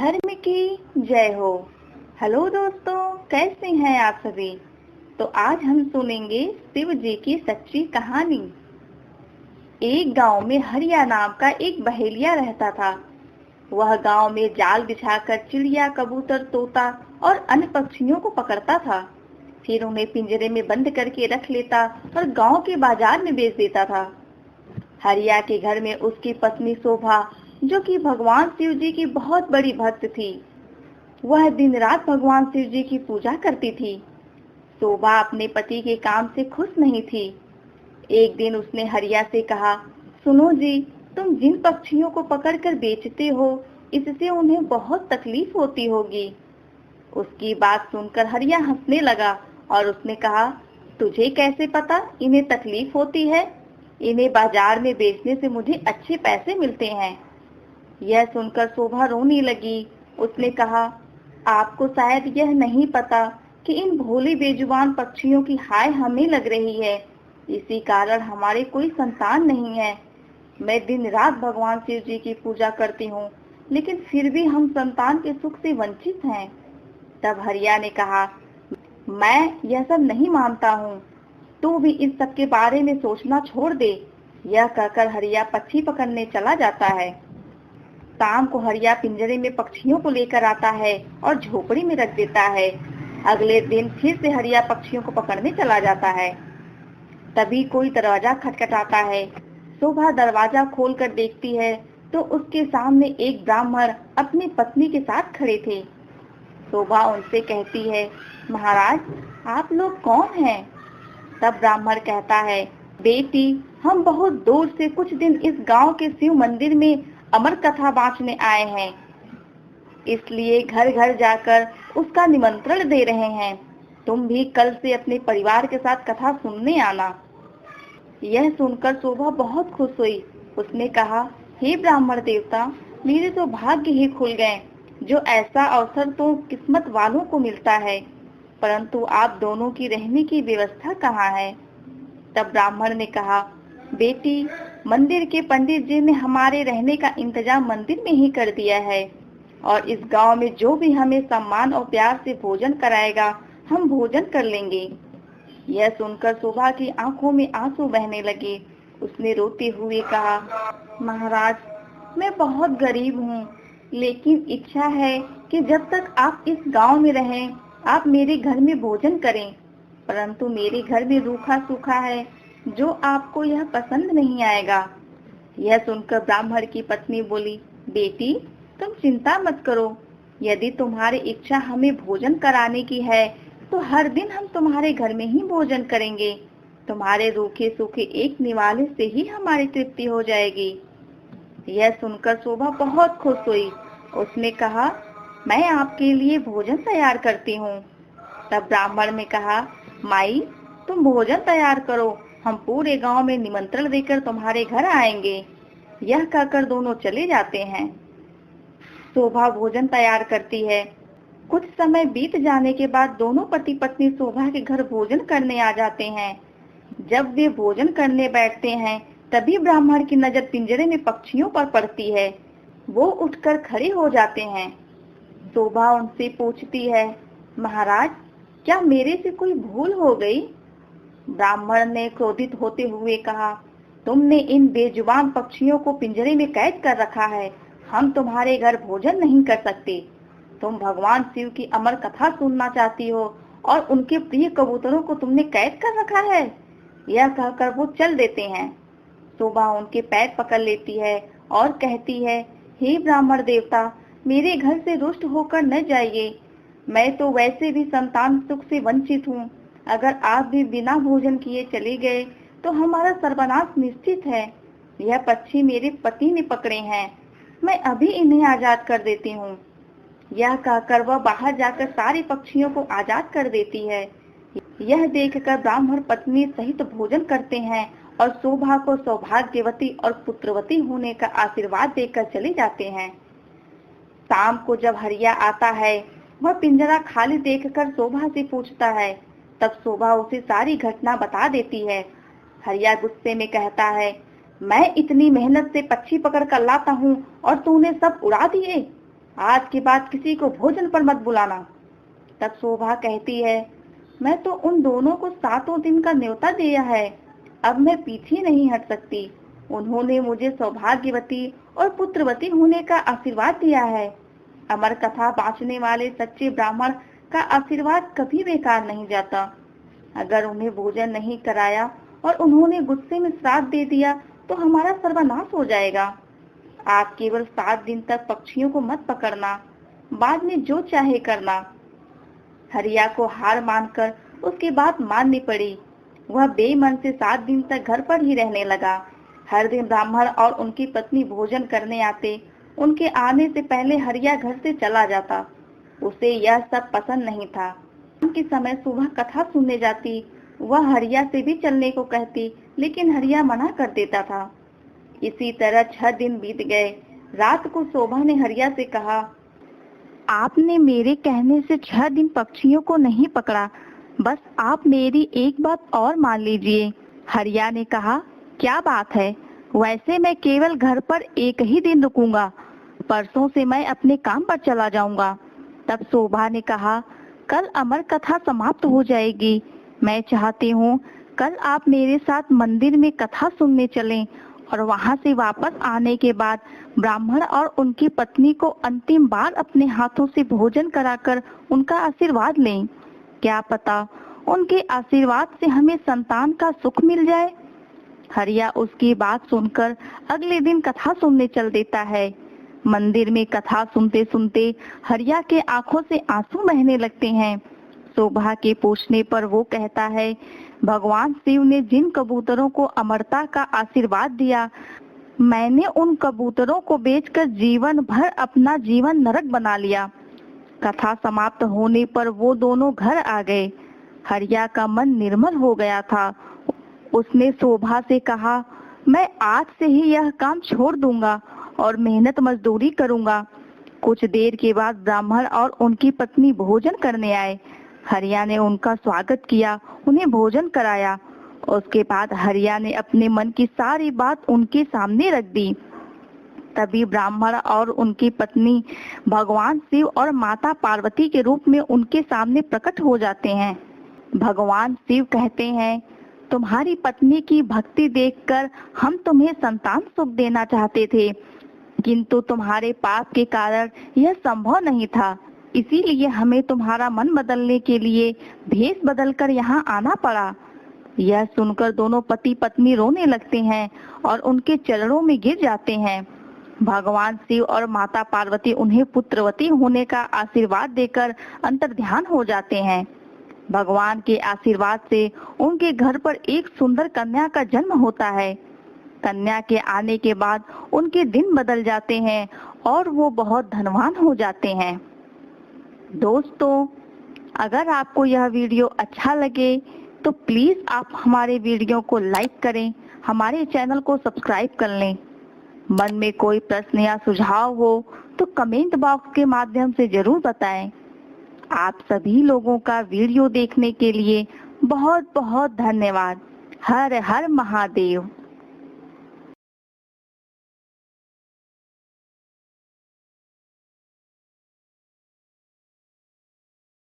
धर्म की जय हो। हेलो दोस्तों, कैसे हैं आप सभी। तो आज हम सुनेंगे शिव जी की सच्ची कहानी। एक गांव में हरिया नाम का एक बहेलिया रहता था। वह गांव में जाल बिछाकर चिड़िया, कबूतर, तोता और अन्य पक्षियों को पकड़ता था। फिर उन्हें पिंजरे में बंद करके रख लेता और गांव के बाजार में बेच देता था। हरिया के घर में उसकी पत्नी शोभा, जो कि भगवान शिव जी की बहुत बड़ी भक्त थी, वह दिन रात भगवान शिव जी की पूजा करती थी। शोभा अपने पति के काम से खुश नहीं थी। एक दिन उसने हरिया से कहा, सुनो जी, तुम जिन पक्षियों को पकड़कर बेचते हो, इससे उन्हें बहुत तकलीफ होती होगी। उसकी बात सुनकर हरिया हंसने लगा और उसने कहा, तुझे कैसे पता इन्हें तकलीफ होती है? इन्हें बाजार में बेचने से मुझे अच्छे पैसे मिलते हैं। यह सुनकर शोभा रोने लगी। उसने कहा, आपको शायद यह नहीं पता कि इन भोले बेजुबान पक्षियों की हाय हमें लग रही है। इसी कारण हमारे कोई संतान नहीं है। मैं दिन रात भगवान शिव जी की पूजा करती हूँ, लेकिन फिर भी हम संतान के सुख से वंचित हैं। तब हरिया ने कहा, मैं यह सब नहीं मानता हूँ, तू भी इस सब के बारे में सोचना छोड़ दे। यह कहकर हरिया पक्षी पकड़ने चला जाता है। शाम को हरिया पिंजरे में पक्षियों को लेकर आता है और झोपड़ी में रख देता है। अगले दिन फिर से हरिया पक्षियों को पकड़ने चला जाता है। तभी कोई दरवाजा खटखटाता है। शोभा दरवाजा खोलकर देखती है तो उसके सामने एक ब्राह्मण अपनी पत्नी के साथ खड़े थे। शोभा उनसे कहती है, महाराज, आप लोग कौन हैं? तब ब्राह्मण कहता है, बेटी, हम बहुत दूर से कुछ दिन इस गांव के शिव मंदिर में अमर कथा बांटने आए हैं, इसलिए घर घर जाकर उसका निमंत्रण दे रहे हैं। तुम भी कल से अपने परिवार के साथ कथा सुनने आना। यह सुनकर शोभा बहुत खुश हुई। उसने कहा, हे ब्राह्मण देवता, मेरे तो भाग्य ही खुल गए। जो ऐसा अवसर तो किस्मत वालों को मिलता है, परंतु आप दोनों की रहने की व्यवस्था कहाँ है? तब ब्राह्मण ने कहा, बेटी, मंदिर के पंडित जी ने हमारे रहने का इंतजाम मंदिर में ही कर दिया है, और इस गांव में जो भी हमें सम्मान और प्यार से भोजन कराएगा, हम भोजन कर लेंगे। यह सुनकर शोभा की आंखों में आंसू बहने लगे। उसने रोते हुए कहा, महाराज, मैं बहुत गरीब हूँ, लेकिन इच्छा है कि जब तक आप इस गांव में रहें, आप मेरे घर में भोजन करें। परंतु मेरे घर में रूखा सूखा है, जो आपको यह पसंद नहीं आएगा। यह सुनकर ब्राह्मण की पत्नी बोली, बेटी, तुम चिंता मत करो। यदि तुम्हारी इच्छा हमें भोजन कराने की है, तो हर दिन हम तुम्हारे घर में ही भोजन करेंगे। तुम्हारे रूखे सूखे एक निवाले से ही हमारी तृप्ति हो जाएगी। यह सुनकर शोभा बहुत खुश हुई। उसने कहा, मैं आपके लिए भोजन तैयार करती हूँ। तब ब्राह्मण ने कहा, माई, तुम भोजन तैयार करो, हम पूरे गांव में निमंत्रण देकर तुम्हारे घर आएंगे। यह कहकर दोनों चले जाते हैं। शोभा भोजन तैयार करती है। कुछ समय बीत जाने के बाद दोनों पति पत्नी शोभा के घर भोजन करने आ जाते हैं। जब वे भोजन करने बैठते हैं, तभी ब्राह्मण की नजर पिंजरे में पक्षियों पर पड़ती है। वो उठकर खड़े हो जाते हैं। शोभा उनसे पूछती है, महाराज, क्या मेरे से कोई भूल हो गई? ब्राह्मण ने क्रोधित होते हुए कहा, तुमने इन बेजुबान पक्षियों को पिंजरे में कैद कर रखा है। हम तुम्हारे घर भोजन नहीं कर सकते। तुम भगवान शिव की अमर कथा सुनना चाहती हो और उनके प्रिय कबूतरों को तुमने कैद कर रखा है। यह कहकर वो चल देते हैं। शोभा उनके पैर पकड़ लेती है और कहती है, हे ब्राह्मण देवता, मेरे घर से रुष्ट होकर न जाइए। मैं तो वैसे भी संतान सुख से वंचित हूँ। अगर आप भी बिना भोजन किए चले गए तो हमारा सर्वनाश निश्चित है। यह पक्षी मेरे पति ने पकड़े हैं, मैं अभी इन्हें आजाद कर देती हूँ। यह कहकर वह बाहर जाकर सारे पक्षियों को आजाद कर देती है। यह देखकर ब्राह्मण पत्नी सहित भोजन करते हैं और शोभा को सौभाग्यवती और पुत्रवती होने का आशीर्वाद देकर चले जाते हैं। शाम को जब हरिया आता है, वह पिंजरा खाली देखकर शोभा से पूछता है। तब शोभा उसे सारी घटना बता देती है। हरिया गुस्से में कहता है, मैं इतनी मेहनत से पक्षी पकड़ कर लाता हूँ और तूने सब उड़ा दिए। आज के बाद किसी को भोजन पर मत बुलाना। तब शोभा कहती है, मैं तो उन दोनों को 7 दिन का न्योता दिया है, अब मैं पीछे नहीं हट सकती। उन्होंने मुझे सौभाग्यवती और पुत्रवती होने का आशीर्वाद दिया है। अमर कथा बांचने वाले सच्चे ब्राह्मण का आशीर्वाद कभी बेकार नहीं जाता। अगर उन्हें भोजन नहीं कराया और उन्होंने गुस्से में श्राद्ध दे दिया तो हमारा सर्वनाश हो जाएगा। आप केवल 7 दिन तक पक्षियों को मत पकड़ना, बाद में जो चाहे करना। हरिया को हार मानकर उसकी बात माननी पड़ी। वह बेमन से 7 दिन तक घर पर ही रहने लगा। हर दिन ब्राह्मण और उनकी पत्नी भोजन करने आते। उनके आने से पहले हरिया घर से चला जाता। उसे यह सब पसंद नहीं था। के समय सुबह कथा सुनने जाती। वह हरिया से भी चलने को कहती, लेकिन हरिया मना कर देता था। इसी तरह 6 दिन बीत गए। रात को शोभा ने हरिया से कहा, आपने मेरे कहने से 6 दिन पक्षियों को नहीं पकड़ा, बस आप मेरी एक बात और मान लीजिए। हरिया ने कहा, क्या बात है? वैसे मैं केवल घर पर एक ही दिन रुकूंगा, परसों से मैं अपने काम पर चला जाऊंगा। तब शोभा ने कहा, कल अमर कथा समाप्त हो जाएगी। मैं चाहती हूँ कल आप मेरे साथ मंदिर में कथा सुनने चलें और वहाँ से वापस आने के बाद ब्राह्मण और उनकी पत्नी को अंतिम बार अपने हाथों से भोजन कराकर उनका आशीर्वाद लें। क्या पता उनके आशीर्वाद से हमें संतान का सुख मिल जाए। हरिया उसकी बात सुनकर अगले दिन कथा सुनने चल देता है। मंदिर में कथा सुनते सुनते हरिया के आंखों से आंसू बहने लगते हैं। शोभा के पूछने पर वो कहता है, भगवान शिव ने जिन कबूतरों को अमरता का आशीर्वाद दिया, मैंने उन कबूतरों को बेचकर जीवन भर अपना जीवन नरक बना लिया। कथा समाप्त होने पर वो दोनों घर आ गए। हरिया का मन निर्मल हो गया था। उसने शोभा से कहा, मैं आज से ही यह काम छोड़ दूंगा और मेहनत मजदूरी करूंगा। कुछ देर के बाद ब्राह्मण और उनकी पत्नी भोजन करने आए। हरिया ने उनका स्वागत किया, उन्हें भोजन कराया। उसके बाद हरिया ने अपने मन की सारी बात उनके सामने रख दी। तभी ब्राह्मण और उनकी पत्नी भगवान शिव और माता पार्वती के रूप में उनके सामने प्रकट हो जाते हैं। भगवान शिव कहते हैं, तुम्हारी पत्नी की भक्ति देखकर हम तुम्हें संतान सुख देना चाहते थे, किंतु तुम्हारे पाप के कारण यह संभव नहीं था। इसीलिए हमें तुम्हारा मन बदलने के लिए भेष बदलकर यहाँ आना पड़ा। यह सुनकर दोनों पति पत्नी रोने लगते हैं और उनके चरणों में गिर जाते हैं। भगवान शिव और माता पार्वती उन्हें पुत्रवती होने का आशीर्वाद देकर अंतर्ध्यान हो जाते हैं। भगवान के आशीर्वाद से उनके घर पर एक सुंदर कन्या का जन्म होता है। कन्या के आने के बाद उनके दिन बदल जाते हैं और वो बहुत धनवान हो जाते हैं। दोस्तों, अगर आपको यह वीडियो अच्छा लगे तो प्लीज आप हमारे वीडियो को लाइक करें, हमारे चैनल को सब्सक्राइब कर लें। मन में कोई प्रश्न या सुझाव हो तो कमेंट बॉक्स के माध्यम से जरूर बताएं। आप सभी लोगों का वीडियो देखने के लिए बहुत बहुत धन्यवाद। हर हर महादेव।